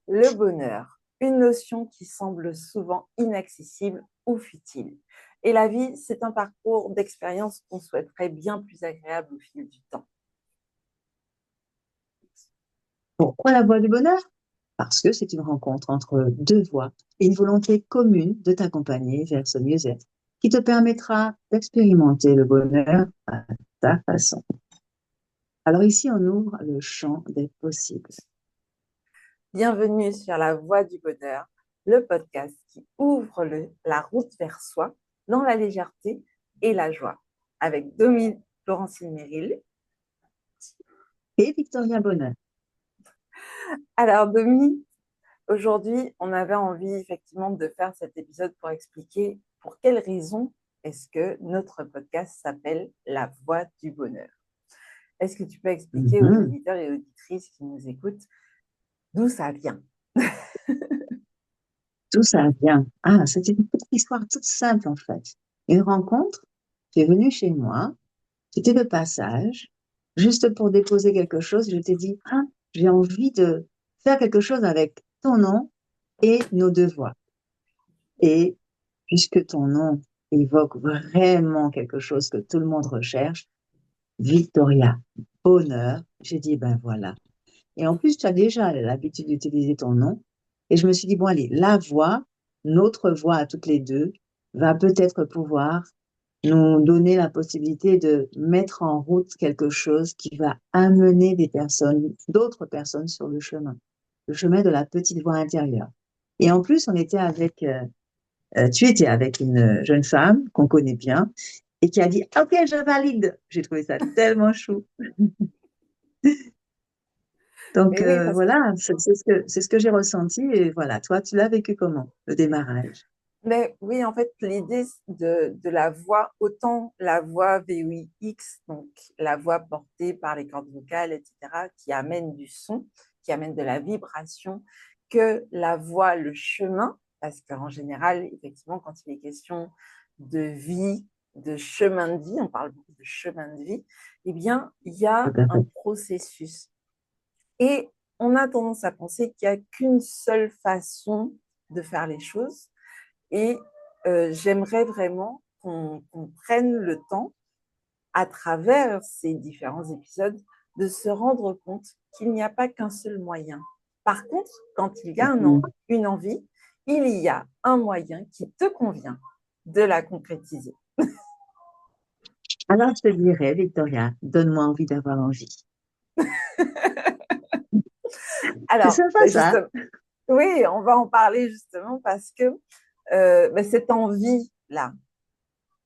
Le bonheur, une notion qui semble souvent inaccessible ou futile. Et la vie, c'est un parcours d'expérience qu'on souhaiterait bien plus agréable au fil du temps. Pourquoi la voie du bonheur? Parce que c'est une rencontre entre deux voies et une volonté commune de t'accompagner vers ce mieux-être qui te permettra d'expérimenter le bonheur à ta façon. Alors ici, on ouvre le champ des possibles. Bienvenue sur la voie du bonheur, le podcast qui ouvre la route vers soi dans la légèreté et la joie. Avec Dominique Florentine Méril. Et Victoria Bonheur. Alors Dominique, aujourd'hui, on avait envie effectivement de faire cet épisode pour expliquer pour quelles raisons est-ce que notre podcast s'appelle La Voie du Bonheur. Est-ce que tu peux expliquer aux Mhm. auditeurs et auditrices qui nous écoutent d'où ça vient? Tout ça vient. Ah, c'était une petite histoire toute simple en fait. Une rencontre, tu es venu chez moi, j'étais de passage, juste pour déposer quelque chose, je t'ai dit, ah, j'ai envie de faire quelque chose avec ton nom et nos deux voix. Et puisque ton nom évoque vraiment quelque chose que tout le monde recherche, Victoria, bonheur, j'ai dit, ben voilà. Et en plus, tu as déjà l'habitude d'utiliser ton nom. Et je me suis dit, bon, allez, la voix, notre voix à toutes les deux, va peut-être pouvoir nous donner la possibilité de mettre en route quelque chose qui va amener des personnes, d'autres personnes sur le chemin de la petite voix intérieure. Et en plus, tu étais avec une jeune femme qu'on connaît bien et qui a dit, OK, je valide. J'ai trouvé ça tellement chou. Donc Mais oui, parce que voilà, c'est ce que j'ai ressenti et voilà. Toi, tu l'as vécu comment, le démarrage? mais oui, en fait, l'idée de la voix, autant la voix VOIX, donc la voix portée par les cordes vocales, etc., qui amène du son, qui amène de la vibration, que la voix, le chemin, parce qu'en général, effectivement, quand il est question de vie, de chemin de vie, on parle beaucoup de chemin de vie, eh bien, il y Tout a à un fait. processus. Et on a tendance à penser qu'il n'y a qu'une seule façon de faire les choses et j'aimerais vraiment qu'on prenne le temps, à travers ces différents épisodes, de se rendre compte qu'il n'y a pas qu'un seul moyen. Par contre, quand il y a Mhm. une envie, il y a un moyen qui te convient de la concrétiser. Alors, je te dirais, Victoria, donne-moi envie d'avoir envie. C'est Alors, sympa ben ça. justement, oui, on va en parler justement parce que ben cette envie-là,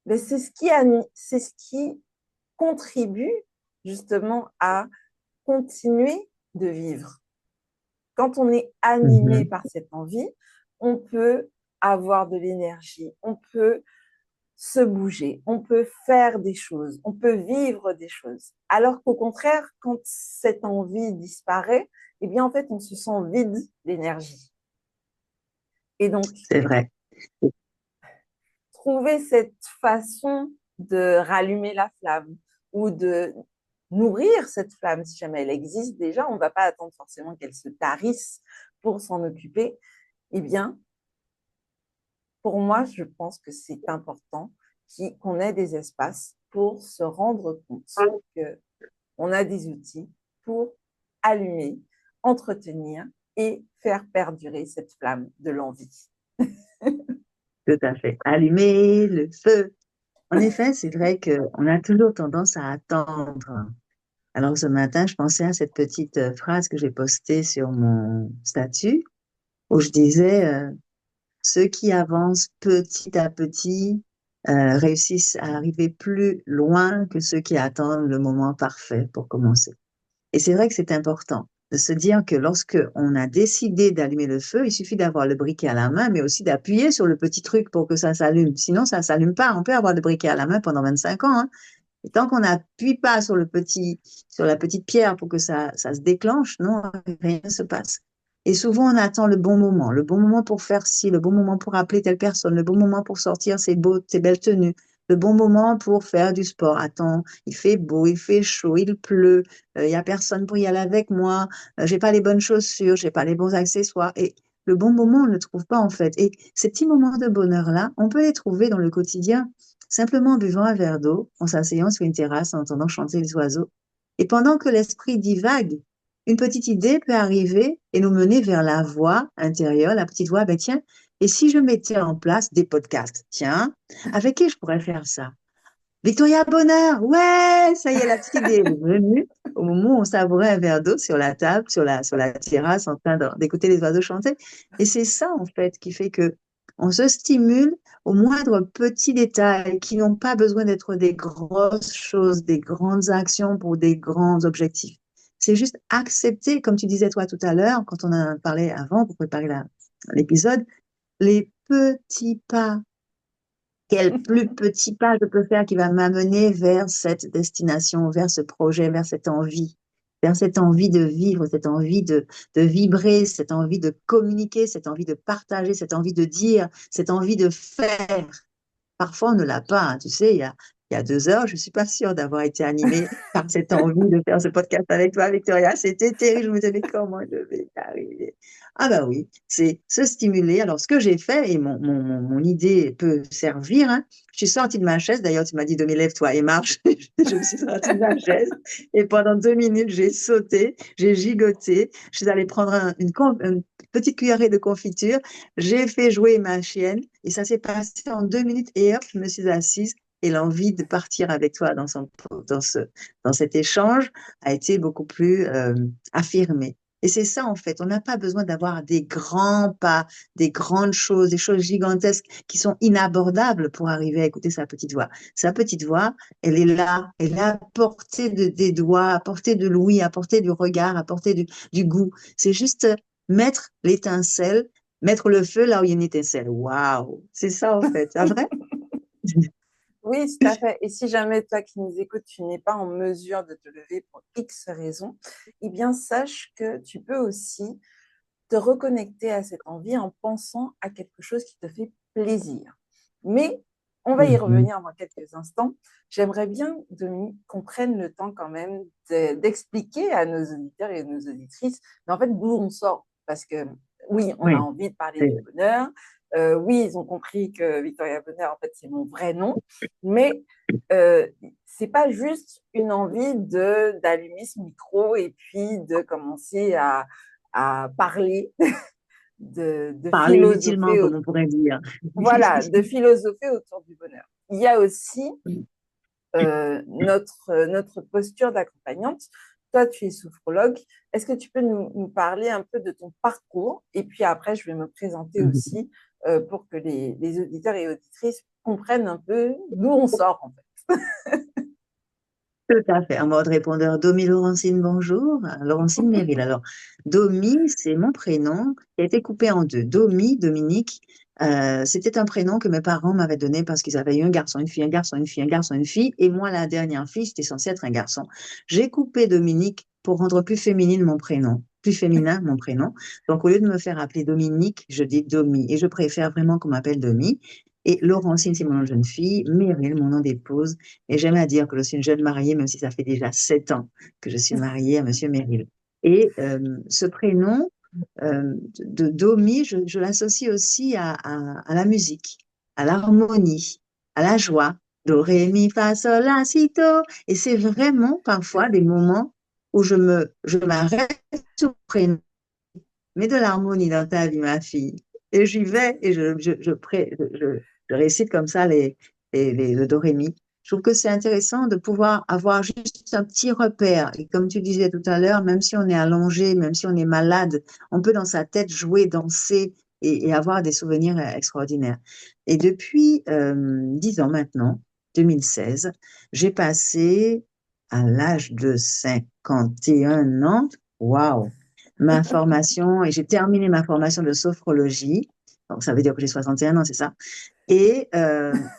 ben c'est ce qui contribue justement à continuer de vivre. Quand on est animé Mhm. par cette envie, on peut avoir de l'énergie, on peut se bouger, on peut faire des choses, on peut vivre des choses. Alors qu'au contraire, quand cette envie disparaît, eh bien en fait, on se sent vide d'énergie. Et donc, C'est vrai. trouver cette façon de rallumer la flamme ou de nourrir cette flamme, si jamais elle existe déjà, on ne va pas attendre forcément qu'elle se tarisse pour s'en occuper. Eh bien, pour moi, je pense que c'est important qu'on ait des espaces pour se rendre compte qu'on a des outils pour allumer, entretenir et faire perdurer cette flamme de l'envie. Tout à fait. Allumer le feu. En effet, c'est vrai qu'on a toujours tendance à attendre. Alors ce matin, je pensais à cette petite phrase que j'ai postée sur mon statut où je disais ceux qui avancent petit à petit réussissent à arriver plus loin que ceux qui attendent le moment parfait pour commencer. Et c'est vrai que c'est important de se dire que lorsque on a décidé d'allumer le feu, il suffit d'avoir le briquet à la main, mais aussi d'appuyer sur le petit truc pour que ça s'allume. Sinon, ça s'allume pas. On peut avoir le briquet à la main pendant 25 ans, hein. Et tant qu'on n'appuie pas sur sur la petite pierre pour que ça se déclenche, non, rien ne se passe. Et souvent, on attend le bon moment pour faire ci, le bon moment pour appeler telle personne, le bon moment pour sortir ces belles tenues, le bon moment pour faire du sport. Attends, il fait beau, il fait chaud, il pleut, il y a personne pour y aller avec moi, j'ai pas les bonnes chaussures, j'ai pas les bons accessoires. Et le bon moment, on ne le trouve pas en fait. Et ces petits moments de bonheur-là, on peut les trouver dans le quotidien, simplement en buvant un verre d'eau, en s'asseyant sur une terrasse, en entendant chanter les oiseaux. Et pendant que l'esprit divague, une petite idée peut arriver et nous mener vers la voix intérieure, la petite voix, ben tiens, et si je mettais en place des podcasts? Tiens, avec qui je pourrais faire ça? Victoria Bonheur, ouais, ça y est, la petite idée est venue au moment où on savourait un verre d'eau sur la table, sur la terrasse, en train d'écouter les oiseaux chanter. Et c'est ça, en fait, qui fait que on se stimule aux moindres petits détails qui n'ont pas besoin d'être des grosses choses, des grandes actions pour des grands objectifs. C'est juste accepter, comme tu disais toi tout à l'heure, quand on a parlé avant pour préparer l'épisode, les petits pas. Quel plus petit pas je peux faire qui va m'amener vers cette destination, vers ce projet, vers cette envie de vivre, cette envie de vibrer, cette envie de communiquer, cette envie de partager, cette envie de dire, cette envie de faire. Parfois, on ne l'a pas, hein. Tu sais, il y a 2 heures, je ne suis pas sûre d'avoir été animée par cette envie de faire ce podcast avec toi, Victoria. C'était terrible. Je me disais, mais comment je vais y arriver? Ah bah oui, c'est se stimuler. Alors, ce que j'ai fait, et mon idée peut servir, hein, je suis sortie de ma chaise. D'ailleurs, tu m'as dit, Domi, lève-toi et marche. Je me suis sortie de ma chaise et pendant 2 minutes, j'ai sauté, j'ai gigoté. Je suis allée prendre une petite cuillerée de confiture. J'ai fait jouer ma chienne et ça s'est passé en 2 minutes et hop, je me suis assise et l'envie de partir avec toi dans ce, dans cet échange a été beaucoup plus affirmée. Et c'est ça, en fait. On n'a pas besoin d'avoir des grands pas, des grandes choses, des choses gigantesques qui sont inabordables pour arriver à écouter sa petite voix. Sa petite voix, elle est à portée des doigts, à portée de l'ouïe, à portée du regard, à portée du goût. C'est juste mettre l'étincelle, mettre le feu là où il y a une étincelle. Waouh! C'est ça, en fait. C'est vrai? Oui, tout à fait. Et si jamais toi qui nous écoutes, tu n'es pas en mesure de te lever pour X raisons, eh bien, sache que tu peux aussi te reconnecter à cette envie en pensant à quelque chose qui te fait plaisir. Mais on va y Mhm. revenir dans quelques instants. J'aimerais bien qu'on prenne le temps quand même d'expliquer à nos auditeurs et à nos auditrices, mais en fait, d'où on sort. Parce que oui, on a Oui, envie de parler du c'est bonheur. Oui, ils ont compris que Victoria Bonheur, en fait, c'est mon vrai nom. Mais c'est pas juste une envie d'allumer ce micro et puis de commencer à parler de parler inutilement, philosopher, comme on pourrait dire. voilà, de philosopher autour du bonheur. Il y a aussi notre posture d'accompagnante. Toi, tu es sophrologue. Est-ce que tu peux nous parler un peu de ton parcours? Et puis après, je vais me présenter aussi pour que les auditeurs et auditrices comprennent un peu d'où on sort, en fait. Tout à fait. En mode répondeur, Domi Laurentine, bonjour. Laurentine Meryl. Alors, Domi, c'est mon prénom qui a été coupé en deux. Domi, Dominique, c'était un prénom que mes parents m'avaient donné parce qu'ils avaient eu un garçon, une fille, un garçon, une fille, un garçon, une fille. Et moi, la dernière fille, c'était censé être un garçon. J'ai coupé Dominique pour rendre plus féminine mon prénom, plus féminin mon prénom. Donc, au lieu de me faire appeler Dominique, je dis Domi. Et je préfère vraiment qu'on m'appelle Domi. Et Laurentine, c'est mon nom de jeune fille. Meryl, mon nom d'épouse. Et j'aime à dire que je suis une jeune mariée, même si ça fait déjà 7 ans que je suis mariée à Monsieur Meryl. Et ce prénom de Domi, je l'associe aussi à la musique, à l'harmonie, à la joie. Do, ré, mi, fa, sol, la, si, do. Et c'est vraiment parfois des moments où je m'arrête sur le prénom, mets de l'harmonie dans ta vie, ma fille. Et j'y vais et je récite comme ça le do, ré, mi. Je trouve que c'est intéressant de pouvoir avoir juste un petit repère. Et comme tu disais tout à l'heure, même si on est allongé, même si on est malade, on peut dans sa tête jouer, danser et avoir des souvenirs extraordinaires. Et depuis 10 ans maintenant, 2016, j'ai passé à l'âge de 51 ans, waouh, ma formation et j'ai terminé ma formation de sophrologie. Donc, ça veut dire que j'ai 61 ans, c'est ça. Et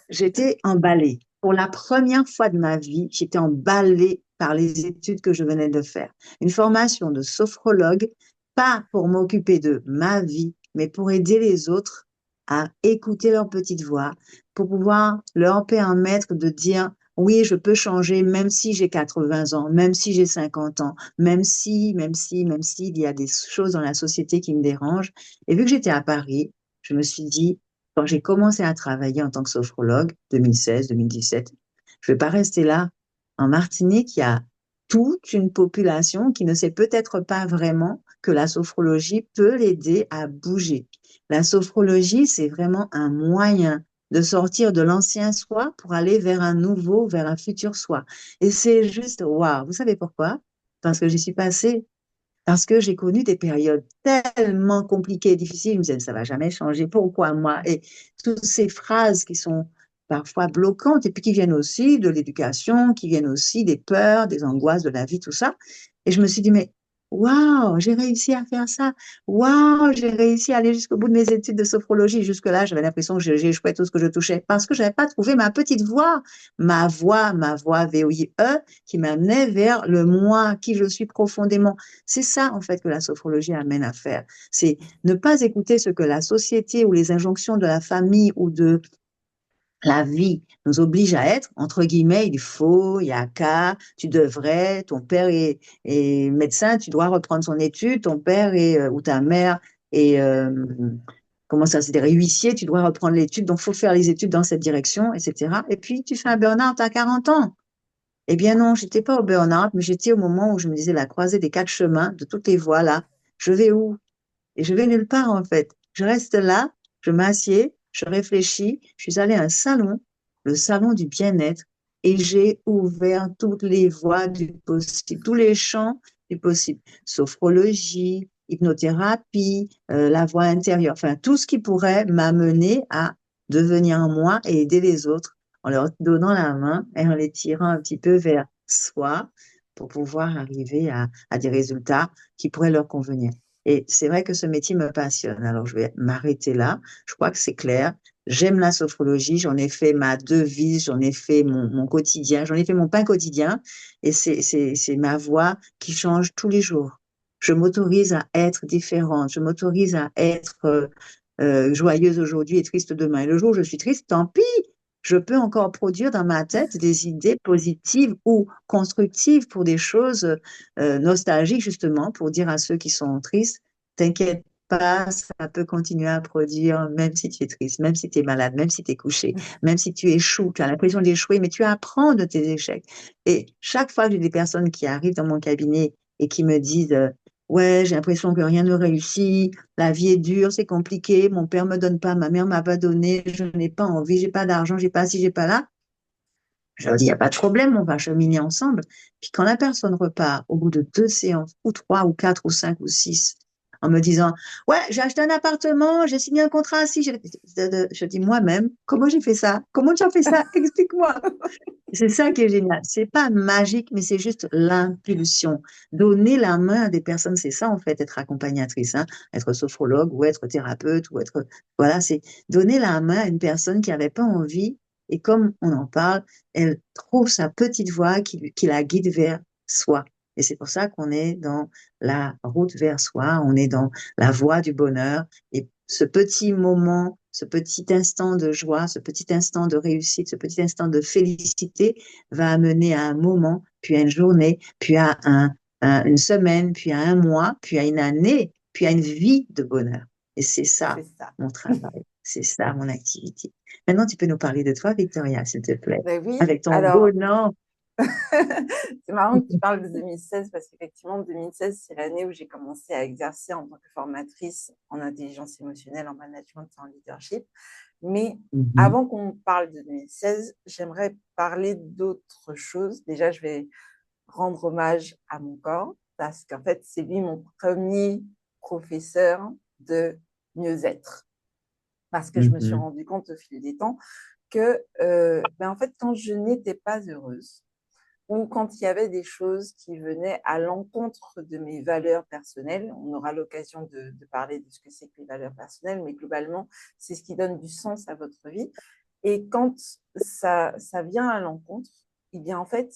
j'étais emballée. Pour la première fois de ma vie, j'étais emballée par les études que je venais de faire. Une formation de sophrologue, pas pour m'occuper de ma vie, mais pour aider les autres à écouter leur petite voix pour pouvoir leur permettre de dire, oui, je peux changer même si j'ai 80 ans, même si j'ai 50 ans, même si il y a des choses dans la société qui me dérangent. Et vu que j'étais à Paris, je me suis dit, quand j'ai commencé à travailler en tant que sophrologue, 2016, 2017, je ne vais pas rester là. En Martinique, il y a toute une population qui ne sait peut-être pas vraiment que la sophrologie peut l'aider à bouger. La sophrologie, c'est vraiment un moyen de sortir de l'ancien soi pour aller vers un nouveau, vers un futur soi. Et c'est juste, waouh, vous savez pourquoi? Parce que j'y suis passée, parce que j'ai connu des périodes tellement compliquées et difficiles. Je me disais, ça va jamais changer. Pourquoi moi? Et toutes ces phrases qui sont parfois bloquantes et puis qui viennent aussi de l'éducation, qui viennent aussi des peurs, des angoisses de la vie, tout ça. Et je me suis dit, mais waouh, j'ai réussi à faire ça. Waouh, j'ai réussi à aller jusqu'au bout de mes études de sophrologie. Jusque-là, j'avais l'impression que j'ai échoué tout ce que je touchais parce que j'avais pas trouvé ma petite voix, ma voix VOIE qui m'amenait vers le moi, qui je suis profondément. C'est ça, en fait, que la sophrologie amène à faire. C'est ne pas écouter ce que la société ou les injonctions de la famille ou de la vie nous oblige à être, entre guillemets, il faut, il y a qu'à, tu devrais, ton père est médecin, tu dois reprendre son étude, ton père est, ou ta mère est, comment ça se dirait, huissier, tu dois reprendre l'étude, donc il faut faire les études dans cette direction, etc. Et puis, tu fais un burn-out à 40 ans. Eh bien non, j'étais pas au burn-out, mais j'étais au moment où je me disais la croisée des quatre chemins, de toutes les voies là, je vais où? Et je vais nulle part en fait. Je reste là, je m'assieds, je réfléchis. Je suis allée à un salon, le salon du bien-être, et j'ai ouvert toutes les voies du possible, tous les champs du possible. Sophrologie, hypnothérapie, la voie intérieure, enfin tout ce qui pourrait m'amener à devenir moi et aider les autres en leur donnant la main et en les tirant un petit peu vers soi pour pouvoir arriver à des résultats qui pourraient leur convenir. Et c'est vrai que ce métier me passionne. Alors, je vais m'arrêter là. Je crois que c'est clair. J'aime la sophrologie. J'en ai fait ma devise. J'en ai fait mon quotidien. J'en ai fait mon pain quotidien. Et c'est ma voix qui change tous les jours. Je m'autorise à être différente. Je m'autorise à être joyeuse aujourd'hui et triste demain. Et le jour où je suis triste, tant pis. Je peux encore produire dans ma tête des idées positives ou constructives pour des choses nostalgiques, justement, pour dire à ceux qui sont tristes, t'inquiète pas, ça peut continuer à produire, même si tu es triste, même si tu es malade, même si tu es couché, même si tu échoues, tu as l'impression d'échouer, mais tu apprends de tes échecs. Et chaque fois que j'ai des personnes qui arrivent dans mon cabinet et qui me disent, ouais, j'ai l'impression que rien ne réussit, la vie est dure, c'est compliqué, mon père me donne pas, ma mère m'a pas donné, je n'ai pas envie, j'ai pas d'argent, j'ai pas ci, j'ai pas là. Je leur dis, il n'y a pas de problème, on va cheminer ensemble. Puis quand la personne repart au bout de 2 séances, ou 3, ou 4, ou 5, ou 6, en me disant, ouais, j'ai acheté un appartement, j'ai signé un contrat, si, je dis moi-même, comment j'ai fait ça? Comment tu as fait ça? Explique-moi. C'est ça qui est génial. C'est pas magique, mais c'est juste l'impulsion. Donner la main à des personnes, c'est ça en fait, être accompagnatrice, hein, être sophrologue ou être thérapeute ou être, voilà, c'est donner la main à une personne qui n'avait pas envie et comme on en parle, elle trouve sa petite voie qui la guide vers soi. Et c'est pour ça qu'on est dans la route vers soi, on est dans la voie du bonheur. Et ce petit moment, ce petit instant de joie, ce petit instant de réussite, ce petit instant de félicité va amener à un moment, puis à une journée, puis à une semaine, puis à un mois, puis à une année, puis à une vie de bonheur. Et c'est ça C'est ça. mon travail, c'est ça mon activité. Maintenant, tu peux nous parler de toi, Victoria, s'il te plaît, Ben oui, avec ton beau alors, nom. c'est marrant que tu parles de 2016 parce qu'effectivement, 2016, c'est l'année où j'ai commencé à exercer en tant que formatrice en intelligence émotionnelle, en management et en leadership. Mais Mhm, avant qu'on parle de 2016, j'aimerais parler d'autre chose. Déjà, je vais rendre hommage à mon corps parce qu'en fait, c'est lui mon premier professeur de mieux-être. Parce que je me suis mhm, rendu compte au fil des temps que, en fait, quand je n'étais pas heureuse, ou quand il y avait des choses qui venaient à l'encontre de mes valeurs personnelles, on aura l'occasion de parler de ce que c'est que les valeurs personnelles, mais globalement, c'est ce qui donne du sens à votre vie. Et quand ça vient à l'encontre, eh bien, en fait,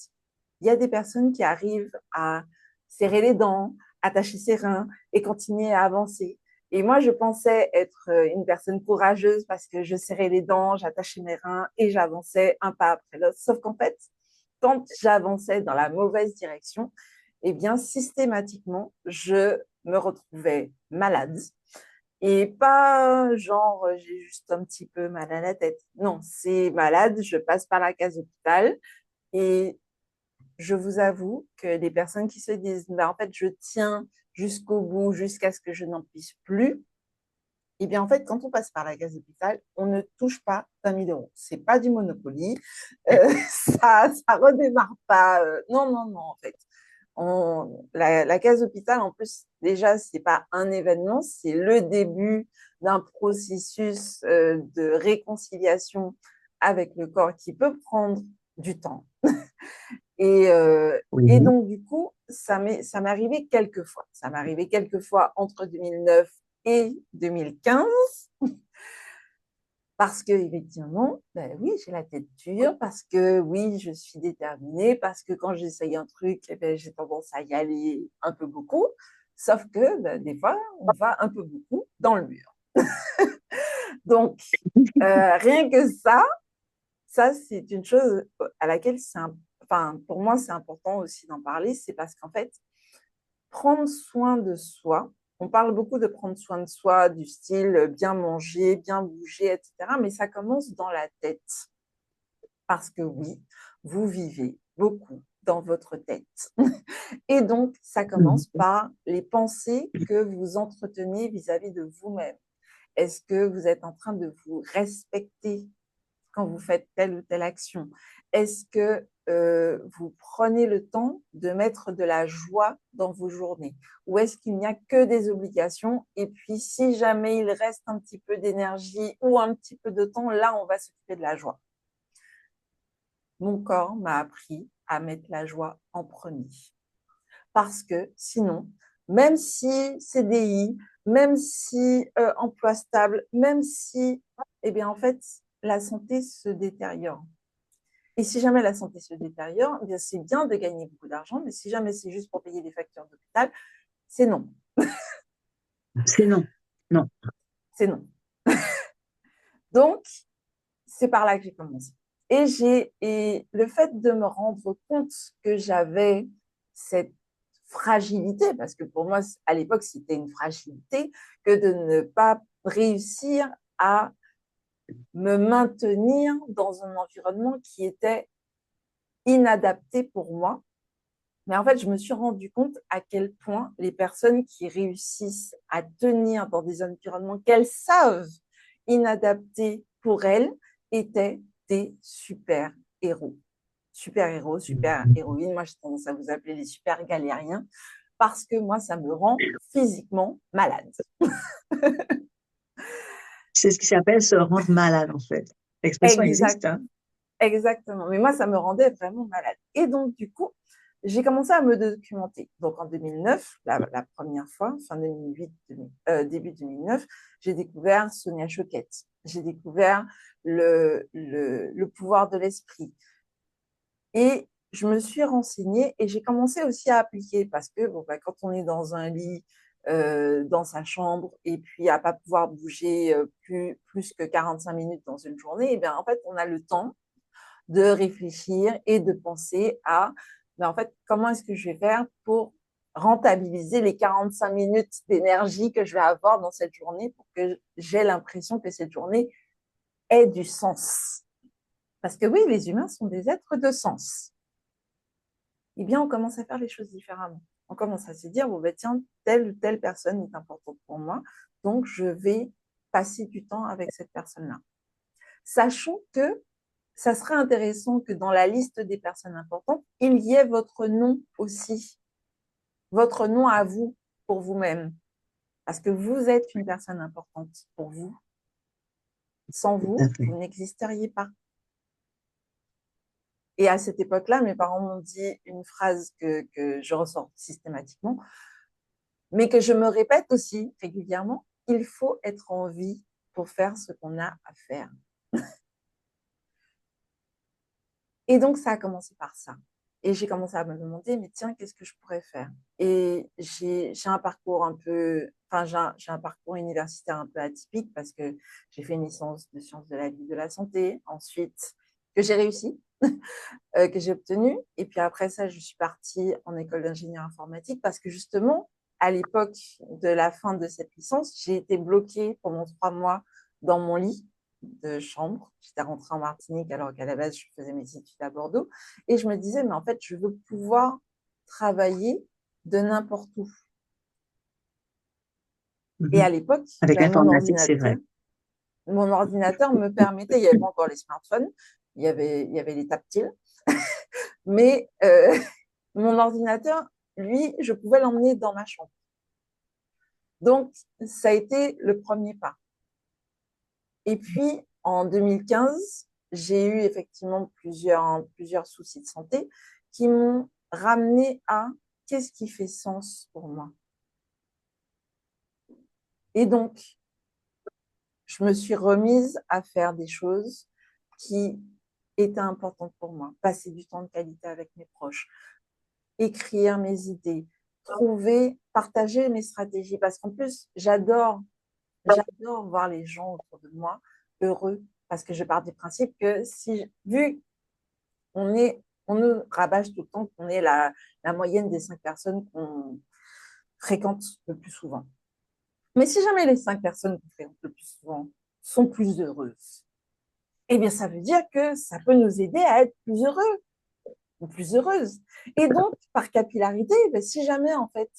il y a des personnes qui arrivent à serrer les dents, attacher ses reins et continuer à avancer. Et moi, je pensais être une personne courageuse parce que je serrais les dents, j'attachais mes reins et j'avançais un pas après l'autre. Sauf qu'en fait, quand j'avançais dans la mauvaise direction, eh bien, systématiquement, je me retrouvais malade. Et pas genre, j'ai juste un petit peu mal à la tête. Non, c'est malade, je passe par la case hôpital. Et je vous avoue que les personnes qui se disent, bah, en fait, je tiens jusqu'au bout, jusqu'à ce que je n'en puisse plus, eh bien, en fait, quand on passe par la case hôpital, on ne touche pas 20 000 euros. C'est pas du Monopoly. Ça redémarre pas. Non, non, non, en fait. La case hôpital, en plus, déjà, c'est pas un événement, c'est le début d'un processus de réconciliation avec le corps qui peut prendre du temps. Et, euh, et Oui. donc, du coup, ça m'est arrivé quelques fois. Ça m'est arrivé quelques fois entre 2009 et 2015, parce que, effectivement, ben oui, j'ai la tête dure, parce que, oui, je suis déterminée, parce que quand j'essaye un truc, eh ben, j'ai tendance à y aller un peu beaucoup. Sauf que, ben, des fois, on va un peu beaucoup dans le mur. Donc, rien que ça, c'est une chose à laquelle enfin, pour moi, c'est important aussi d'en parler. C'est parce qu'en fait, prendre soin de soi, on parle beaucoup de prendre soin de soi, du style bien manger, bien bouger, etc. Mais ça commence dans la tête. Parce que oui, vous vivez beaucoup dans votre tête. Et donc, ça commence Mhm. par les pensées que vous entretenez vis-à-vis de vous-même. Est-ce que vous êtes en train de vous respecter quand vous faites telle ou telle action? Est-ce que vous prenez le temps de mettre de la joie dans vos journées? Ou est-ce qu'il n'y a que des obligations? Et puis, si jamais il reste un petit peu d'énergie ou un petit peu de temps, là, on va s'occuper de la joie. Mon corps m'a appris à mettre la joie en premier. Parce que sinon, même si CDI, même si emploi stable, même si, eh bien, en fait, la santé se détériore. Et si jamais la santé se détériore, eh bien, c'est bien de gagner beaucoup d'argent, mais si jamais c'est juste pour payer des factures d'hôpital, c'est non. C'est non. Non. C'est non. Donc, c'est par là que j'ai commencé. Et le fait de me rendre compte que j'avais cette fragilité, parce que pour moi, à l'époque, c'était une fragilité, que de ne pas réussir à me maintenir dans un environnement qui était inadapté pour moi. Mais en fait, je me suis rendu compte à quel point les personnes qui réussissent à tenir dans des environnements qu'elles savent inadaptés pour elles étaient des super héros. Super héros, super Mhm. héroïnes. Moi, j'ai tendance à vous appeler les super galériens parce que moi, ça me rend physiquement malade. C'est ce qui s'appelle se rendre malade, en fait. L'expression Exact, existe, hein. exactement. Mais moi, ça me rendait vraiment malade. Et donc, du coup, j'ai commencé à me documenter. Donc, en 2009, la première fois, fin 2008, début 2009, j'ai découvert Sonia Choquette. J'ai découvert le pouvoir de l'esprit. Et je me suis renseignée et j'ai commencé aussi à appliquer parce que bon, bah, quand on est dans un lit, dans sa chambre et puis à pas pouvoir bouger plus que 45 minutes dans une journée, et bien, en fait, on a le temps de réfléchir et de penser à, mais en fait, comment est-ce que je vais faire pour rentabiliser les 45 minutes d'énergie que je vais avoir dans cette journée pour que j'ai l'impression que cette journée ait du sens. Parce que oui, les humains sont des êtres de sens. Eh bien, on commence à faire les choses différemment. On commence à se dire, bon, ben, tiens, telle ou telle personne est importante pour moi, donc je vais passer du temps avec cette personne-là. Sachant que ça serait intéressant que dans la liste des personnes importantes, il y ait votre nom aussi, votre nom à vous, pour vous-même. Parce que vous êtes une personne importante pour vous. Sans Tout à vous, fait. vous n'existeriez pas. Et à cette époque-là, mes parents m'ont dit une phrase que je ressors systématiquement, mais que je me répète aussi régulièrement, il faut être en vie pour faire ce qu'on a à faire. Et donc, ça a commencé par ça. Et j'ai commencé à me demander, mais tiens, qu'est-ce que je pourrais faire? Et j'ai un parcours un peu, enfin, j'ai un parcours universitaire un peu atypique parce que j'ai fait une licence de sciences de la vie et de la santé, ensuite, que j'ai réussi, que j'ai obtenue. Et puis après ça, je suis partie en école d'ingénieur informatique parce que justement, à l'époque de la fin de cette licence, j'ai été bloquée pendant 3 mois dans mon lit de chambre. J'étais rentrée en Martinique alors qu'à la base, je faisais mes études à Bordeaux. Et je me disais, mais en fait, je veux pouvoir travailler de n'importe où. Et à l'époque, Avec ben, l'informatique, c'est vrai. mon ordinateur me permettait, il n'y avait pas encore les smartphones, il y avait les tactiles, mais mon ordinateur, lui, je pouvais l'emmener dans ma chambre. Donc, ça a été le premier pas. Et puis, en 2015, j'ai eu effectivement plusieurs soucis de santé qui m'ont ramené à qu'est-ce qui fait sens pour moi. Et donc, je me suis remise à faire des choses qui étaient importantes pour moi. Passer du temps de qualité avec mes proches, écrire mes idées, partager mes stratégies. Parce qu'en plus, j'adore voir les gens autour de moi heureux. Parce que je pars du principe que vu on nous rabâche tout le temps qu'on est la moyenne des 5 personnes qu'on fréquente le plus souvent. Mais si jamais les 5 personnes qu'on fréquente le plus souvent sont plus heureuses, eh bien, ça veut dire que ça peut nous aider à être plus heureux ou plus heureuses. Et donc, par capillarité, ben, si jamais, en fait,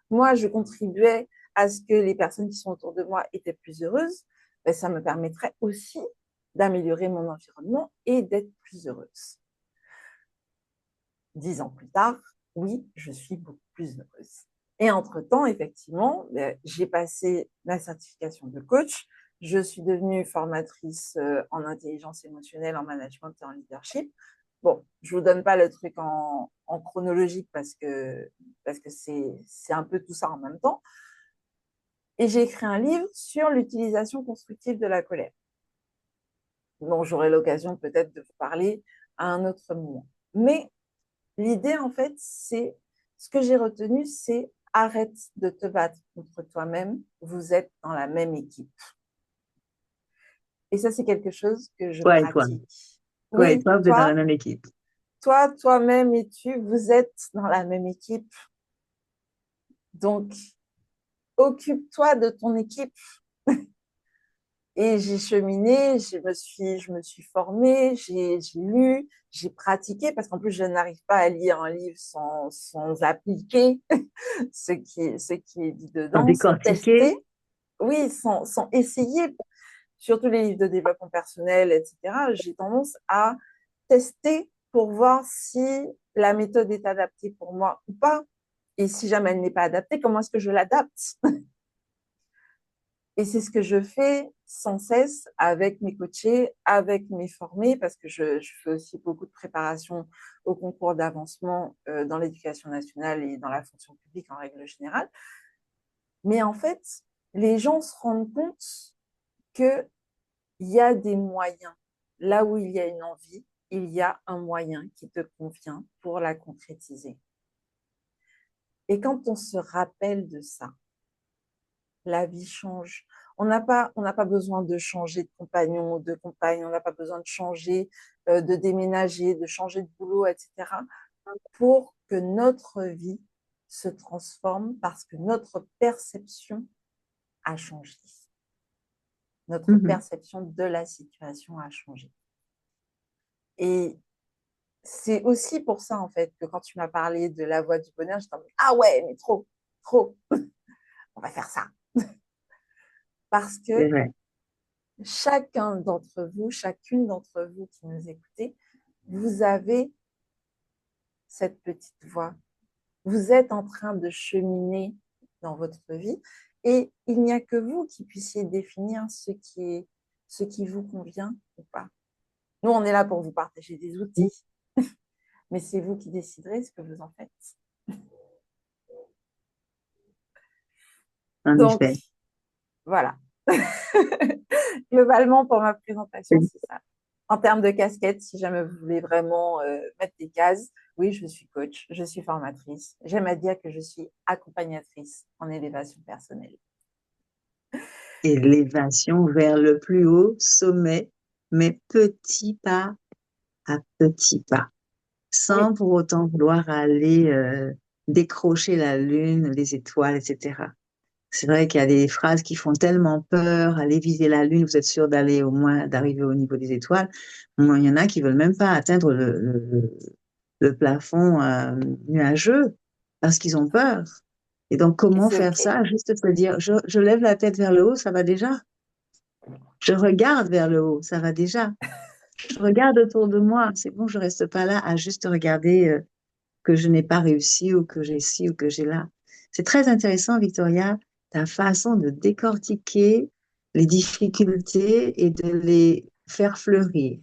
moi, je contribuais à ce que les personnes qui sont autour de moi étaient plus heureuses, ben, ça me permettrait aussi d'améliorer mon environnement et d'être plus heureuse. 10 ans plus tard, oui, je suis beaucoup plus heureuse. Et entre-temps, effectivement, j'ai passé ma certification de coach. Je suis devenue formatrice en intelligence émotionnelle, en management et en leadership. Bon, je ne vous donne pas le truc en chronologique parce que c'est un peu tout ça en même temps. Et j'ai écrit un livre sur l'utilisation constructive de la colère, dont j'aurai l'occasion peut-être de vous parler à un autre moment. Mais l'idée, en fait, c'est ce que j'ai retenu, c'est arrête de te battre contre toi-même. Vous êtes dans la même équipe. Et ça, c'est quelque chose que je Toi et toi. pratique. Toi et Oui, toi, vous êtes dans la même équipe. toi-même et vous êtes dans la même équipe. Donc, occupe-toi de ton équipe. Et j'ai cheminé, je me suis formée, j'ai lu, j'ai pratiqué, parce qu'en plus, je n'arrive pas à lire un livre sans appliquer ce qui est dit Sans dedans, sans décortiquer. tester, oui, sans essayer, surtout les livres de développement personnel, etc. J'ai tendance à tester pour voir si la méthode est adaptée pour moi ou pas. Et si jamais elle n'est pas adaptée, comment est-ce que je l'adapte? Et c'est ce que je fais sans cesse avec mes coachés, avec mes formés, parce que je fais aussi beaucoup de préparation au concours d'avancement dans l'éducation nationale et dans la fonction publique en règle générale. Mais en fait, les gens se rendent compte qu'il y a des moyens. Là où il y a une envie, il y a un moyen qui te convient pour la concrétiser. Et quand on se rappelle de ça, la vie change. On n'a pas besoin de changer de compagnon ou de compagne, on n'a pas besoin de changer, de déménager, de changer de boulot, etc. pour que notre vie se transforme parce que notre perception a changé. Notre Mhm. perception de la situation a changé. Et c'est aussi pour ça, en fait, que quand tu m'as parlé de la voie du bonheur, j'étais en mode, ah ouais, mais trop, trop, on va faire ça. Parce C'est que vrai. chacun d'entre vous, chacune d'entre vous qui nous écoutez, vous avez cette petite voix. Vous êtes en train de cheminer dans votre vie et il n'y a que vous qui puissiez définir ce qui vous convient ou pas. Nous, on est là pour vous partager des outils, mais c'est vous qui déciderez ce que vous en faites. En Donc, effet. voilà. Globalement, pour ma présentation, c'est ça. En termes de casquette, si jamais vous voulez vraiment mettre des cases, oui, je suis coach, je suis formatrice. J'aime à dire que je suis accompagnatrice en élévation personnelle. Élévation vers le plus haut sommet, mais petit pas à petit pas, Oui, sans pour autant vouloir aller décrocher la lune, les étoiles, etc. C'est vrai qu'il y a des phrases qui font tellement peur, aller viser la lune, vous êtes sûr d'aller au moins, d'arriver au niveau des étoiles. Moi, il y en a qui veulent même pas atteindre le plafond nuageux parce qu'ils ont peur. Et donc, et comment c'est faire OK. ça? Juste se dire, je lève la tête vers le haut, ça va déjà. Je regarde vers le haut, ça va déjà. Je regarde autour de moi, c'est bon, je reste pas là à juste regarder que je n'ai pas réussi ou que j'ai ci ou que j'ai là. C'est très intéressant, Victoria, ta façon de décortiquer les difficultés et de les faire fleurir.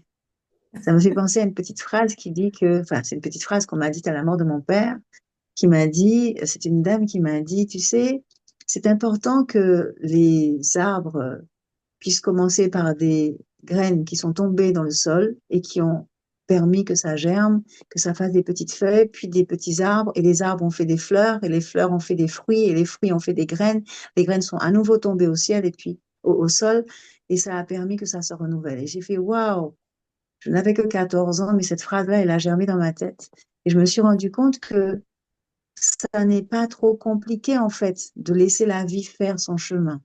Ça me fait penser à une petite phrase qui dit que, enfin, c'est une petite phrase qu'on m'a dite à la mort de mon père, qui m'a dit, c'est une dame qui m'a dit, tu sais, c'est important que les arbres puissent commencer par des graines qui sont tombées dans le sol et qui ont permis que ça germe, que ça fasse des petites feuilles, puis des petits arbres, et les arbres ont fait des fleurs, et les fleurs ont fait des fruits, et les fruits ont fait des graines. Les graines sont à nouveau tombées au ciel et puis au sol, et ça a permis que ça se renouvelle. Et j'ai fait, waouh, je n'avais que 14 ans, mais cette phrase-là, elle a germé dans ma tête. Et je me suis rendu compte que ça n'est pas trop compliqué, en fait, de laisser la vie faire son chemin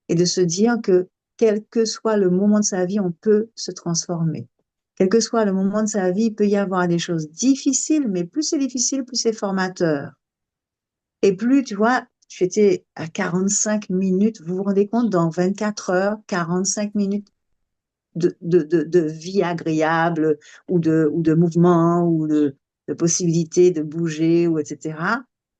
et de se dire que quel que soit le moment de sa vie, on peut se transformer. Quel que soit le moment de sa vie, il peut y avoir des choses difficiles, mais plus c'est difficile, plus c'est formateur. Et plus, tu vois, tu étais à 45 minutes, vous vous rendez compte, dans 24 heures, 45 minutes de vie agréable ou de mouvement ou de possibilité de bouger ou etc.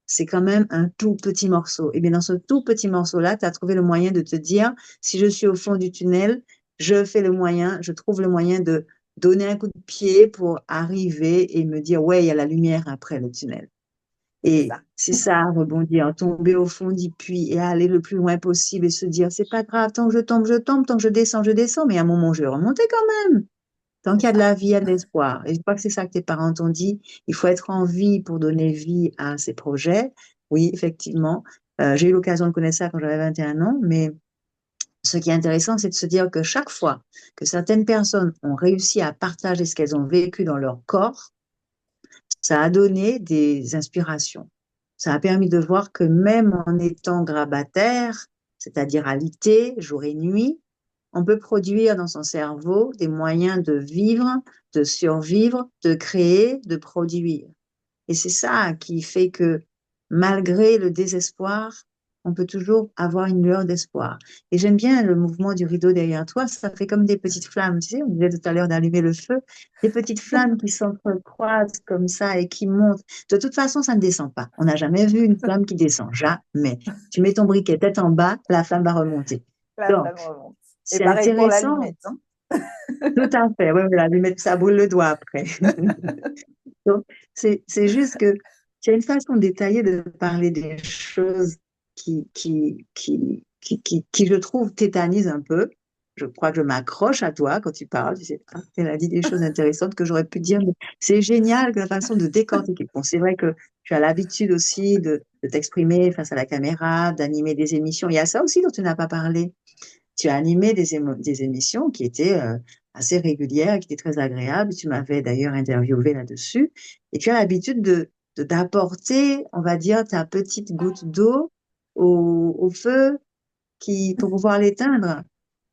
C'est quand même un tout petit morceau. Et bien dans ce tout petit morceau-là, tu as trouvé le moyen de te dire, si je suis au fond du tunnel, je fais le moyen, je trouve le moyen de donner un coup de pied pour arriver et me dire, ouais, il y a la lumière après le tunnel. C'est Et ça. c'est ça, rebondir, tomber au fond du puits et aller le plus loin possible et se dire, c'est pas grave, tant que je tombe, tant que je descends, mais à un moment, je vais remonter quand même. Tant C'est qu'il y a de ça. la vie, il y a de l'espoir. Et je crois que c'est ça que tes parents t'ont dit. Il faut être en vie pour donner vie à ces projets. Oui, effectivement. J'ai eu l'occasion de connaître ça quand j'avais 21 ans, mais ce qui est intéressant, c'est de se dire que chaque fois que certaines personnes ont réussi à partager ce qu'elles ont vécu dans leur corps, ça a donné des inspirations. Ça a permis de voir que même en étant grabataire, c'est-à-dire alité, jour et nuit, on peut produire dans son cerveau des moyens de vivre, de survivre, de créer, de produire. Et c'est ça qui fait que malgré le désespoir, on peut toujours avoir une lueur d'espoir. Et j'aime bien le mouvement du rideau derrière toi, ça fait comme des petites flammes, tu sais, on disait tout à l'heure d'allumer le feu, des petites flammes qui s'entrecroisent comme ça et qui montent. De toute façon, ça ne descend pas. On n'a jamais vu une flamme qui descend, jamais. Tu mets ton briquet tête en bas, la flamme va remonter. La flamme Donc, remonte. Et c'est pareil pour intéressant. l'allumette, hein. Tout à fait. Ouais, voilà, lui mettre ça brûle le doigt après. Donc, c'est juste que tu as une façon détaillée de parler des choses qui, je trouve, tétanise un peu. Je crois que je m'accroche à toi quand tu parles. Tu sais, ah, elle a dit des choses intéressantes que j'aurais pu dire, mais c'est génial la façon de décortiquer. Bon, c'est vrai que tu as l'habitude aussi de t'exprimer face à la caméra, d'animer des émissions. Il y a ça aussi dont tu n'as pas parlé. Tu as animé des émissions qui étaient assez régulières, qui étaient très agréables. Tu m'avais d'ailleurs interviewé là-dessus. Et tu as l'habitude d'apporter, on va dire, ta petite goutte d'eau au feu pour pouvoir l'éteindre.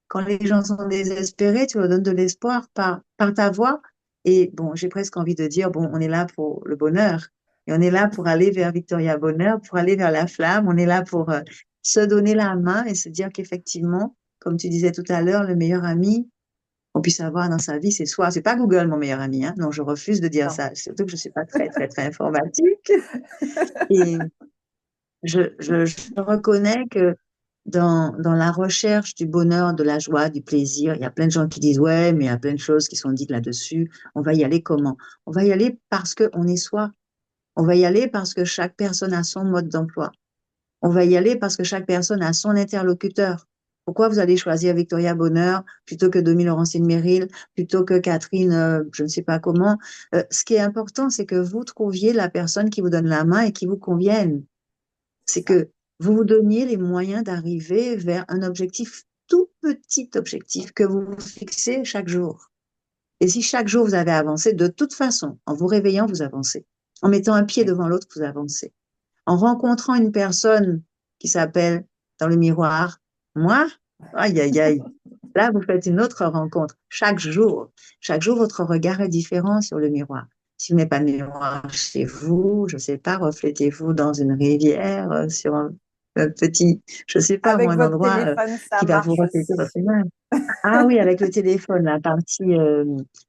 Quand les gens sont désespérés, tu leur donnes de l'espoir par ta voix. Et bon, j'ai presque envie de dire, bon, on est là pour le bonheur. Et on est là pour aller vers Victoria Bonheur, pour aller vers la flamme. On est là pour se donner la main et se dire qu'effectivement, comme tu disais tout à l'heure, le meilleur ami qu'on puisse avoir dans sa vie, c'est soi. C'est pas Google, mon meilleur ami, hein. Non, je refuse de dire Non. ça. Surtout que je suis pas très, très, très informatique. Et je reconnais que dans la recherche du bonheur, de la joie, du plaisir, il y a plein de gens qui disent, ouais, mais il y a plein de choses qui sont dites là-dessus. On va y aller comment? On va y aller parce qu'on est soi. On va y aller parce que chaque personne a son mode d'emploi. On va y aller parce que chaque personne a son interlocuteur. Pourquoi vous allez choisir Victoria Bonheur plutôt que Dominique Laurentine Merrill, plutôt que Catherine, je ne sais pas comment. Ce qui est important, c'est que vous trouviez la personne qui vous donne la main et qui vous convienne. C'est C'est ça. que vous vous donniez les moyens d'arriver vers un objectif, tout petit objectif que vous vous fixez chaque jour. Et si chaque jour vous avez avancé, de toute façon, en vous réveillant, vous avancez. En mettant un pied Oui. devant l'autre, vous avancez. En rencontrant une personne qui s'appelle dans le miroir, moi, aïe, aïe, aïe. Là, vous faites une autre rencontre chaque jour. Chaque jour, votre regard est différent sur le miroir. Si vous n'avez pas de miroir chez vous, je ne sais pas, reflétez-vous dans une rivière, sur un petit, je ne sais pas, moi, Avec un votre endroit téléphone, ça qui va vous marche refléter aussi. votre image. Ah oui, avec le téléphone, la partie,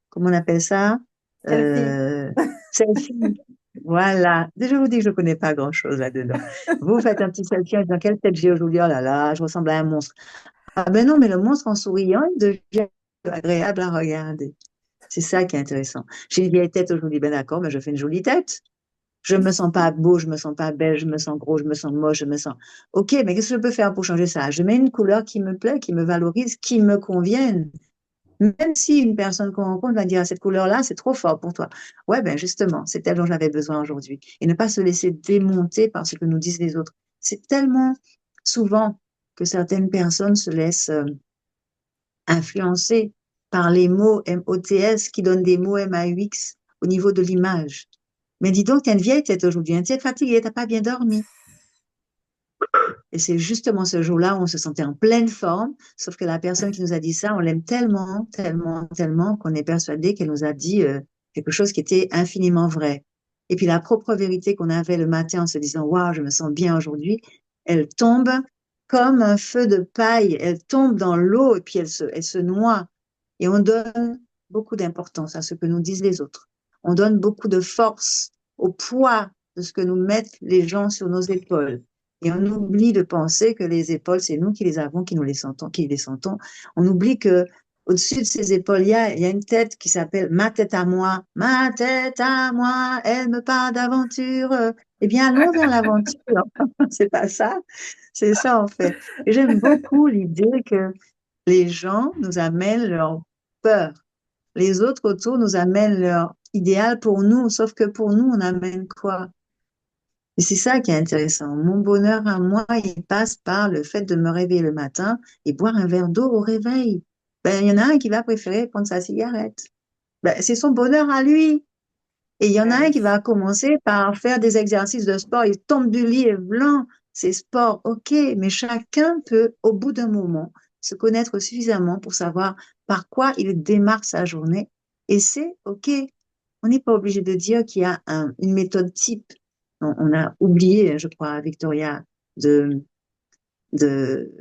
comment on appelle ça? Selfie. Euh, selfie. Voilà. Déjà, je vous dis que je ne connais pas grand-chose là-dedans. Vous faites un petit selfie en disant quelle tête j'ai aujourd'hui. Oh là là, je ressemble à un monstre. Ah ben non, mais le monstre en souriant, il devient agréable à regarder. C'est ça qui est intéressant. J'ai une vieille tête aujourd'hui, ben d'accord, mais je fais une jolie tête. Je me sens pas beau, je me sens pas belle, je me sens gros, je me sens moche, je me sens. Ok, mais qu'est-ce que je peux faire pour changer ça? Je mets une couleur qui me plaît, qui me valorise, qui me convienne. Même si une personne qu'on rencontre va dire, cette couleur-là, c'est trop fort pour toi. Ouais, ben justement, c'est elle dont j'avais besoin aujourd'hui. Et ne pas se laisser démonter par ce que nous disent les autres. C'est tellement souvent que certaines personnes se laissent influencer par les mots MOTS qui donnent des mots MAUX au niveau de l'image. Mais dis donc, t'as une vieille tête aujourd'hui, hein, t'es fatiguée, t'as pas bien dormi. Et c'est justement ce jour-là où on se sentait en pleine forme, sauf que la personne qui nous a dit ça, on l'aime tellement, tellement, tellement qu'on est persuadé qu'elle nous a dit quelque chose qui était infiniment vrai. Et puis la propre vérité qu'on avait le matin en se disant, waouh, je me sens bien aujourd'hui, elle tombe comme un feu de paille, elle tombe dans l'eau et puis elle se noie. Et on donne beaucoup d'importance à ce que nous disent les autres. On donne beaucoup de force au poids de ce que nous mettent les gens sur nos épaules. Et on oublie de penser que les épaules, c'est nous qui les avons, qui nous les sentons, qui les sentons. On oublie que au-dessus de ces épaules, il y a une tête qui s'appelle ma tête à moi. Ma tête à moi, elle me parle d'aventure. Eh bien, allons vers l'aventure. C'est pas ça. C'est ça, en fait. Et j'aime beaucoup l'idée que les gens nous amènent leur peur. Les autres autour nous amènent leur idéal pour nous, sauf que pour nous, on amène quoi? Et c'est ça qui est intéressant. Mon bonheur à moi, il passe par le fait de me réveiller le matin et boire un verre d'eau au réveil. Ben, il y en a un qui va préférer prendre sa cigarette. Ben, c'est son bonheur à lui. Et il y en a Ah un oui. qui va commencer par faire des exercices de sport. Il tombe du lit et blanc. C'est sport, ok, mais chacun peut, au bout d'un moment, se connaître suffisamment pour savoir par quoi il démarre sa journée. Et c'est ok. On n'est pas obligé de dire qu'il y a une méthode type. On a oublié, je crois, Victoria, de,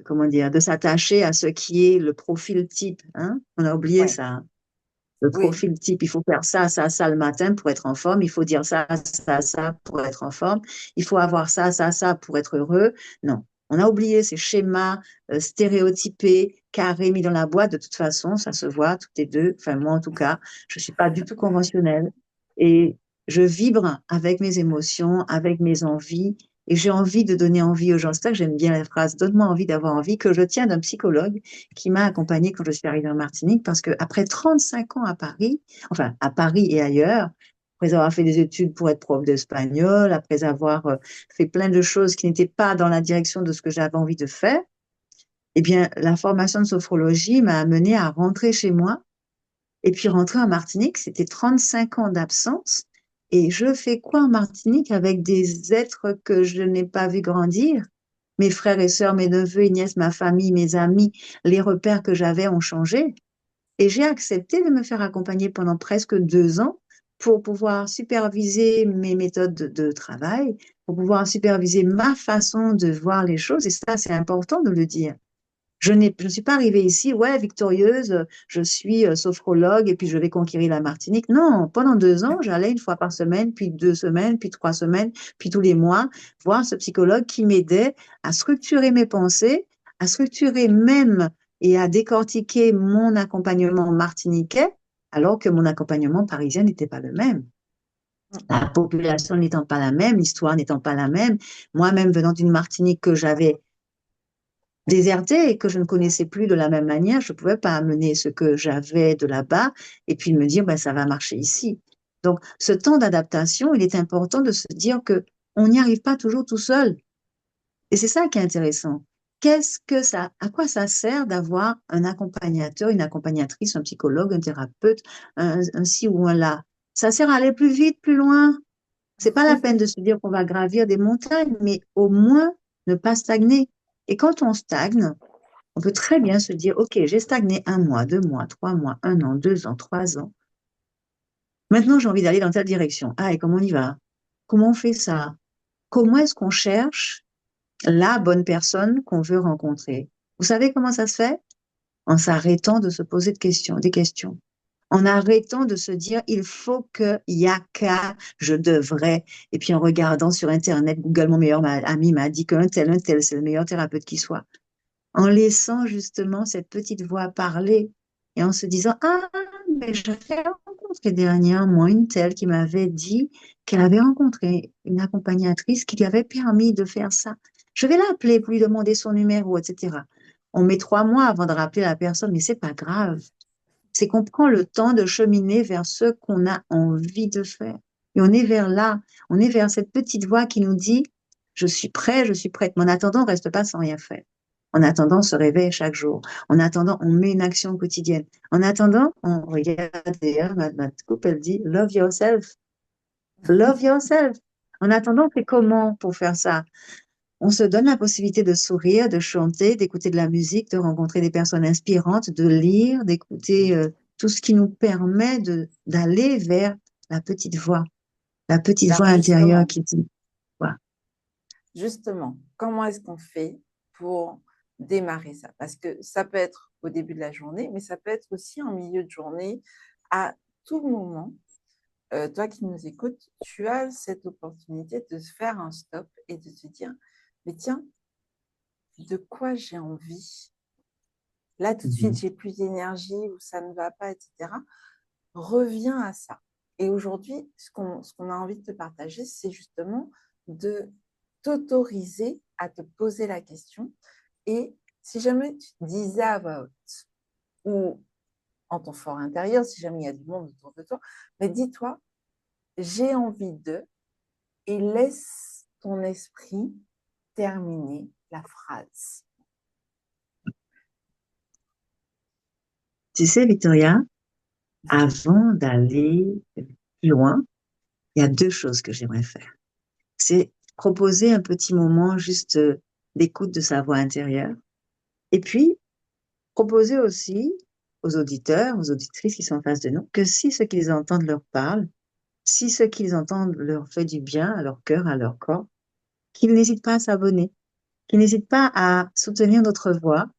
comment dire, de s'attacher à ce qui est le profil type, hein. On a oublié Oui, ça. Le oui, profil type, il faut faire ça, ça, ça le matin pour être en forme. Il faut dire ça, ça, ça pour être en forme. Il faut avoir ça, ça, ça pour être heureux. Non. On a oublié ces schémas stéréotypés, carrés, mis dans la boîte. De toute façon, ça se voit toutes les deux. Enfin, moi, en tout cas, je suis pas du tout conventionnelle. Et je vibre avec mes émotions, avec mes envies. Et j'ai envie de donner envie aux gens. C'est ça que j'aime bien la phrase, donne-moi envie d'avoir envie, que je tiens d'un psychologue qui m'a accompagnée quand je suis arrivée en Martinique, parce que après 35 ans à Paris, enfin à Paris et ailleurs, après avoir fait des études pour être prof d'espagnol, après avoir fait plein de choses qui n'étaient pas dans la direction de ce que j'avais envie de faire, eh bien, la formation de sophrologie m'a amenée à rentrer chez moi. Et puis rentrer en Martinique, c'était 35 ans d'absence. Et je fais quoi en Martinique avec des êtres que je n'ai pas vu grandir? Mes frères et sœurs, mes neveux et nièces, ma famille, mes amis, les repères que j'avais ont changé. Et j'ai accepté de me faire accompagner pendant presque 2 ans pour pouvoir superviser mes méthodes de travail, pour pouvoir superviser ma façon de voir les choses. Et ça, c'est important de le dire. Je ne suis pas arrivée ici, ouais, victorieuse, je suis sophrologue et puis je vais conquérir la Martinique. Non, pendant 2 ans, j'allais une fois par semaine, puis 2 semaines, puis 3 semaines, puis tous les mois, voir ce psychologue qui m'aidait à structurer mes pensées, à structurer même et à décortiquer mon accompagnement martiniquais, alors que mon accompagnement parisien n'était pas le même. La population n'étant pas la même, l'histoire n'étant pas la même, moi-même venant d'une Martinique que j'avais déserté et que je ne connaissais plus de la même manière, je ne pouvais pas amener ce que j'avais de là-bas et puis me dire, ben, ça va marcher ici. Donc, ce temps d'adaptation, il est important de se dire que on n'y arrive pas toujours tout seul. Et c'est ça qui est intéressant. À quoi ça sert d'avoir un accompagnateur, une accompagnatrice, un psychologue, un thérapeute, un ci ou un là? Ça sert à aller plus vite, plus loin. C'est pas la peine de se dire qu'on va gravir des montagnes, mais au moins ne pas stagner. Et quand on stagne, on peut très bien se dire, OK, j'ai stagné 1 mois, 2 mois, 3 mois, 1 an, 2 ans, 3 ans. Maintenant, j'ai envie d'aller dans telle direction. Ah, et comment on y va? Comment on fait ça? Comment est-ce qu'on cherche la bonne personne qu'on veut rencontrer? Vous savez comment ça se fait? En s'arrêtant de se poser des questions. En arrêtant de se dire, il faut que, y a qu'à, je devrais. Et puis en regardant sur Internet, Google, mon meilleur ami m'a dit qu'un tel, c'est le meilleur thérapeute qui soit. En laissant justement cette petite voix parler et en se disant, ah, mais j'avais rencontré dernièrement une telle qui m'avait dit qu'elle avait rencontré une accompagnatrice qui lui avait permis de faire ça. Je vais l'appeler pour lui demander son numéro, etc. On met 3 mois avant de rappeler la personne, mais c'est pas grave. C'est qu'on prend le temps de cheminer vers ce qu'on a envie de faire. Et on est vers là, on est vers cette petite voix qui nous dit, je suis prêt, je suis prête. Mais en attendant, on ne reste pas sans rien faire. En attendant, on se réveille chaque jour. En attendant, on met une action quotidienne. En attendant, on regarde derrière, ma coupe, elle dit, love yourself. Love yourself. En attendant, on fait comment pour faire ça? On se donne la possibilité de sourire, de chanter, d'écouter de la musique, de rencontrer des personnes inspirantes, de lire, d'écouter tout ce qui nous permet d'aller vers la petite Alors voix intérieure justement, qui dit, voilà. justement, comment est-ce qu'on fait pour démarrer ça? Parce que ça peut être au début de la journée, mais ça peut être aussi en milieu de journée, à tout moment. Toi qui nous écoutes, tu as cette opportunité de faire un stop et de te dire, mais tiens, de quoi j'ai envie? Là, tout de suite, Mhm. j'ai plus d'énergie ou ça ne va pas, etc. Reviens à ça. Et aujourd'hui, ce qu'on a envie de te partager, c'est justement de t'autoriser à te poser la question. Et si jamais tu te disais à voix haute ou en ton fort intérieur, si jamais il y a du monde autour de toi, mais dis-toi, j'ai envie de, et laisse ton esprit terminer la phrase. Tu sais, Victoria, avant d'aller plus loin, il y a 2 choses que j'aimerais faire. C'est proposer un petit moment juste d'écoute de sa voix intérieure. Et puis, proposer aussi aux auditeurs, aux auditrices qui sont en face de nous, que si ce qu'ils entendent leur parle, si ce qu'ils entendent leur fait du bien à leur cœur, à leur corps, qu'ils n'hésitent pas à s'abonner, qu'ils n'hésitent pas à soutenir notre voix,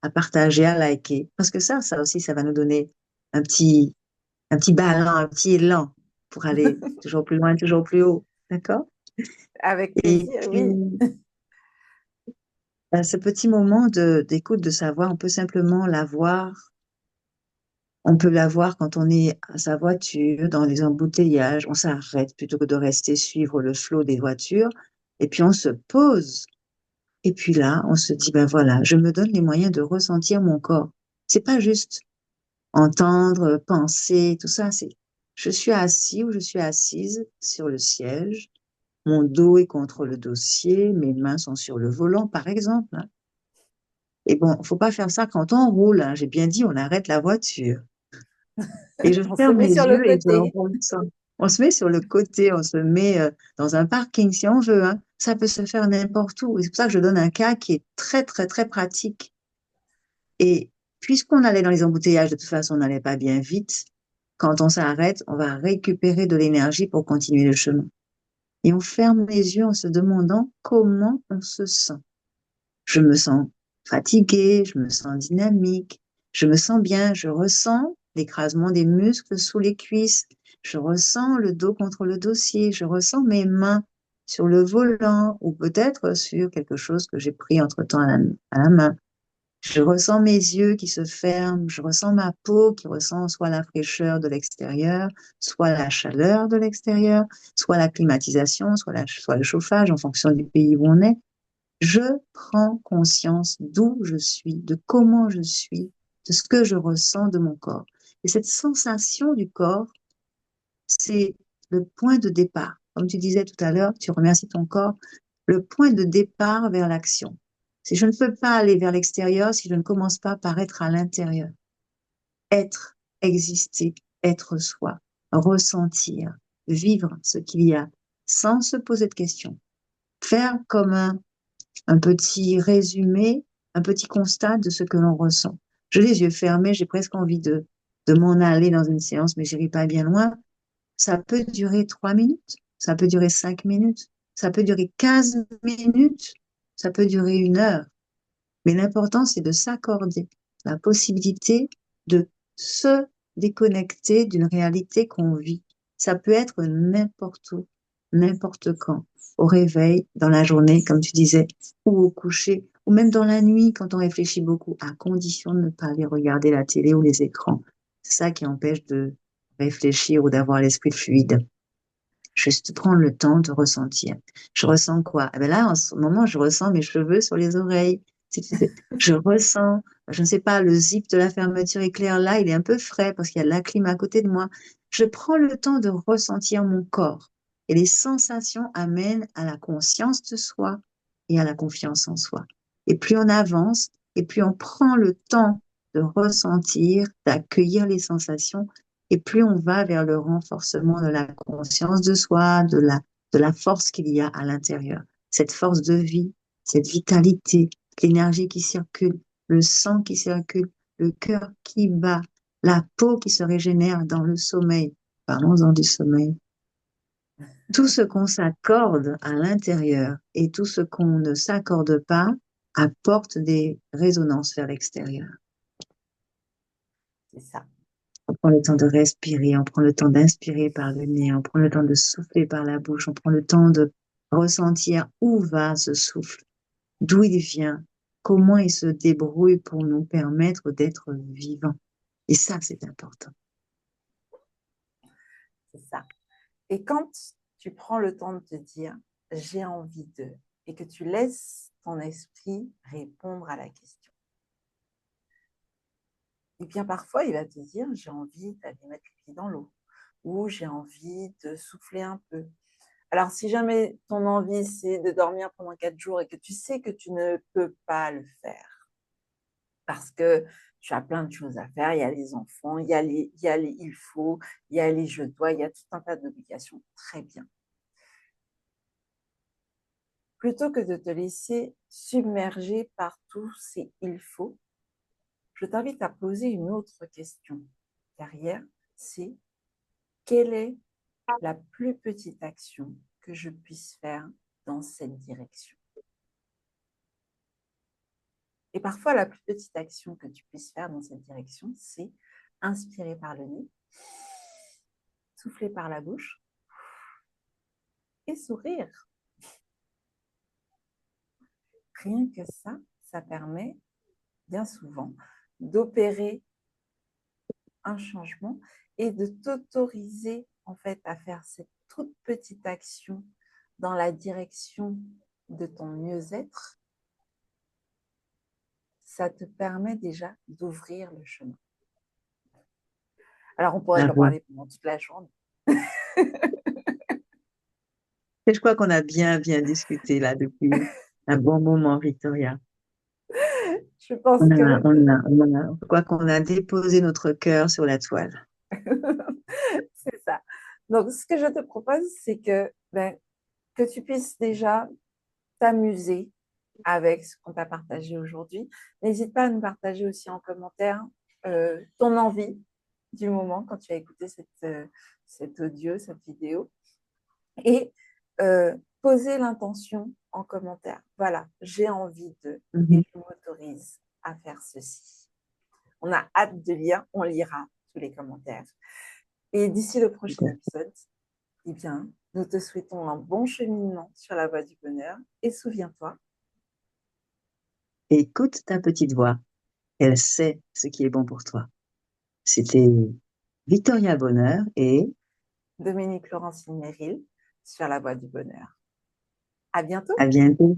à partager, à liker, parce que ça aussi, ça va nous donner un un petit ballon, un petit élan pour aller toujours plus loin, toujours plus haut. D'accord? Avec Et plaisir, puis, oui. ce petit moment d'écoute de sa voix, on peut simplement l'avoir. On peut l'avoir quand on est à sa voiture, dans les embouteillages, on s'arrête plutôt que de rester suivre le flot des voitures, et puis on se pose. Et puis là, on se dit, ben voilà, je me donne les moyens de ressentir mon corps. C'est pas juste entendre, penser, tout ça, c'est, je suis assis ou je suis assise sur le siège, mon dos est contre le dossier, mes mains sont sur le volant, par exemple, hein. Et bon, faut pas faire ça quand on roule, hein. J'ai bien dit, on arrête la voiture. Et je On se ferme met les sur le yeux et je côté. ressens. On se met sur le côté, on se met dans un parking si on veut, hein. Ça peut se faire n'importe où. Et c'est pour ça que je donne un cas qui est très, très, très pratique. Et puisqu'on allait dans les embouteillages, de toute façon, on n'allait pas bien vite. Quand on s'arrête, on va récupérer de l'énergie pour continuer le chemin. Et on ferme les yeux en se demandant comment on se sent. Je me sens fatiguée, je me sens dynamique, je me sens bien, je ressens l'écrasement des muscles sous les cuisses, je ressens le dos contre le dossier, je ressens mes mains sur le volant ou peut-être sur quelque chose que j'ai pris entre-temps à la main. Je ressens mes yeux qui se ferment, je ressens ma peau qui ressent soit la fraîcheur de l'extérieur, soit la chaleur de l'extérieur, soit la climatisation, soit le chauffage en fonction du pays où on est. Je prends conscience d'où je suis, de comment je suis, de ce que je ressens de mon corps. Et cette sensation du corps, c'est le point de départ. Comme tu disais tout à l'heure, tu remercies ton corps, le point de départ vers l'action. Si je ne peux pas aller vers l'extérieur, si je ne commence pas par être à l'intérieur, être, exister, être soi, ressentir, vivre ce qu'il y a, sans se poser de questions. Faire comme un petit résumé, un petit constat de ce que l'on ressent. J'ai les yeux fermés, j'ai presque envie de m'en aller dans une séance, mais j'irai pas bien loin. Ça peut durer 3 minutes, ça peut durer 5 minutes, ça peut durer 15 minutes, ça peut durer 1 heure. Mais l'important, c'est de s'accorder la possibilité de se déconnecter d'une réalité qu'on vit. Ça peut être n'importe où, n'importe quand, au réveil, dans la journée, comme tu disais, ou au coucher, ou même dans la nuit quand on réfléchit beaucoup, à condition de ne pas aller regarder la télé ou les écrans. C'est ça qui empêche de réfléchir ou d'avoir l'esprit fluide. Juste prendre le temps de ressentir. Je ressens quoi? Eh ben là, en ce moment, je ressens mes cheveux sur les oreilles. Je ressens, je ne sais pas, le zip de la fermeture éclair là, il est un peu frais parce qu'il y a de la clim à côté de moi. Je prends le temps de ressentir mon corps. Et les sensations amènent à la conscience de soi et à la confiance en soi. Et plus on avance, et plus on prend le temps de ressentir, d'accueillir les sensations, et plus on va vers le renforcement de la conscience de soi, de la force qu'il y a à l'intérieur. Cette force de vie, cette vitalité, l'énergie qui circule, le sang qui circule, le cœur qui bat, la peau qui se régénère dans le sommeil. Parlons-en du sommeil. Tout ce qu'on s'accorde à l'intérieur et tout ce qu'on ne s'accorde pas apporte des résonances vers l'extérieur. C'est ça. On prend le temps de respirer, on prend le temps d'inspirer par le nez, on prend le temps de souffler par la bouche, on prend le temps de ressentir où va ce souffle, d'où il vient, comment il se débrouille pour nous permettre d'être vivants. Et ça, c'est important. C'est ça. Et quand tu prends le temps de te dire j'ai envie de, et que tu laisses ton esprit répondre à la question, et bien parfois il va te dire j'ai envie d'aller mettre le pied dans l'eau, ou j'ai envie de souffler un peu. Alors si jamais ton envie c'est de dormir pendant 4 jours et que tu sais que tu ne peux pas le faire, parce que tu as plein de choses à faire, il y a les enfants, il y a les il faut, il y a les je dois, il y a tout un tas d'obligations, très bien. Plutôt que de te laisser submerger par tous ces il faut, je t'invite à poser une autre question derrière, c'est quelle est la plus petite action que je puisse faire dans cette direction? Et parfois, la plus petite action que tu puisses faire dans cette direction, c'est inspirer par le nez, souffler par la bouche et sourire. Rien que ça permet bien souvent d'opérer un changement et de t'autoriser en fait à faire cette toute petite action dans la direction de ton mieux-être. Ça te permet déjà d'ouvrir le chemin. Alors on pourrait La en voix. parler pendant toute la journée. Et je crois qu'on a bien discuté là depuis un bon moment, Victoria. Je pense que Je crois qu'on a déposé notre cœur sur la toile. c'est ça. Donc ce que je te propose, c'est que tu puisses déjà t'amuser avec ce qu'on t'a partagé aujourd'hui. N'hésite pas à nous partager aussi en commentaire ton envie du moment quand tu as écouté cet audio, cette vidéo. Et poser l'intention en commentaire. Voilà, j'ai envie de, et Mhm. je m'autorise à faire ceci. On a hâte de lire, on lira tous les commentaires. Et d'ici le prochain épisode, eh bien, nous te souhaitons un bon cheminement sur la voie du bonheur. Et souviens-toi, Écoute ta petite voix. Elle sait ce qui est bon pour toi. C'était Victoria Bonheur et Dominique Laurentine Merrill sur la voie du bonheur. À bientôt. à bientôt.